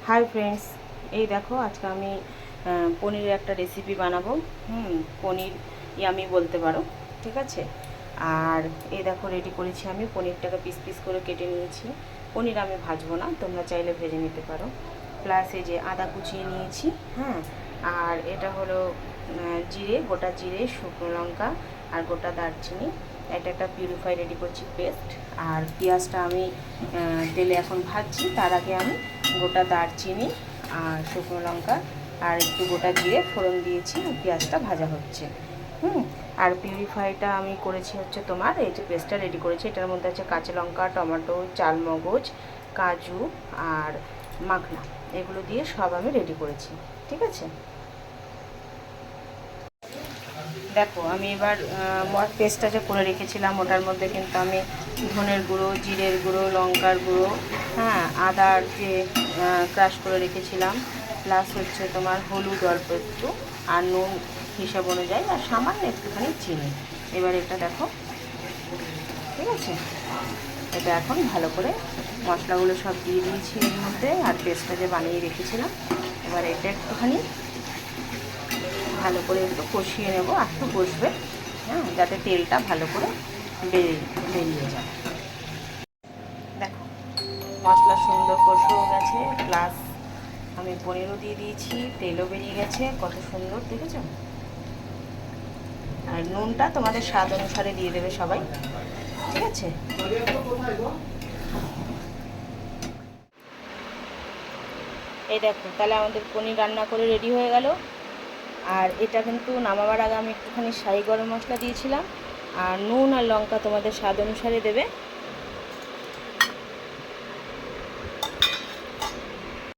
Hi friends, এই দেখো আজকে আমি পনিরের একটা রেসিপি বানাবো। পনির ইয়ামি বলতে পারো, ঠিক আছে। আর এই দেখো রেডি করেছি, আমি পনিরটাকে পিস পিস করে কেটে নিয়েছি। পনির আমি ভাজবো না, তোমরা চাইলে ভেজে নিতে পারো। প্লাস এই যে আদা কুচিয়ে নিয়েছি, হ্যাঁ। আর এটা হলো জিরে, গোটা জিরে, শুকনো লঙ্কা আর গোটা দারচিনি। এটা একটা পিউরিফাই রেডি করছি পেস্ট। আর পেঁয়াজটা আমি তেলে এখন ভাজছি, তার আগে আমি গোটা দারচিনি আর শুকনো লঙ্কা আর একটু গোটা জিরে ফোড়ন দিয়েছি, পেঁয়াজটা ভাজা হচ্ছে। আর পিউরিফাইটা আমি করেছি হচ্ছে তোমার এই যে পেস্টটা রেডি করেছি, এটার মধ্যে আছে কাঁচা লঙ্কা, টমেটো, চালমগজ, কাজু আর মাখনা, এগুলো দিয়ে সব আমি রেডি করেছি, ঠিক আছে। দেখো আমি এবার পেস্টটা যে করে রেখেছিলাম ওটার মধ্যে কিন্তু আমি ধনের গুঁড়ো, জিরের গুঁড়ো, লঙ্কার গুঁড়ো, হ্যাঁ, আদার যে ক্রাশ করে রেখেছিলাম, প্লাস হচ্ছে তোমার হলুদ অল্প একটু, আর নুন হিসাব অনুযায়ী, আর সামান্য একটুখানি চিনি। এবার এটা দেখো, ঠিক আছে। এটা এখন ভালো করে মশলাগুলো সব দিয়ে দিয়েছি এর মধ্যে, আর পেস্টটা যে বানিয়ে রেখেছিলাম, এবার এটা একটুখানি ভালো করে একটু কষিয়ে নেব, একটু কষবে, হ্যাঁ, যাতে তেলটা ভালো করে বেরিয়ে যায়। দেখো মশলা সুন্দর কষেও গেছে, প্লাস আমি পনিরও দিয়ে দিয়েছি, তেলও বেরিয়ে গেছে, কত সুন্দর দেখেছো। আর নুনটা তোমাদের স্বাদ অনুসারে দিয়ে দেবে সবাই, ঠিক আছে। এই দেখো তাহলে আমাদের পনির রান্না করে রেডি হয়ে গেল। আর এটা কিন্তু নামাবার আগে আমি একটুখানি শাহি গরম মশলা দিয়েছিলাম, আর নুন আর লঙ্কা তোমাদের স্বাদ অনুসারে দেবে।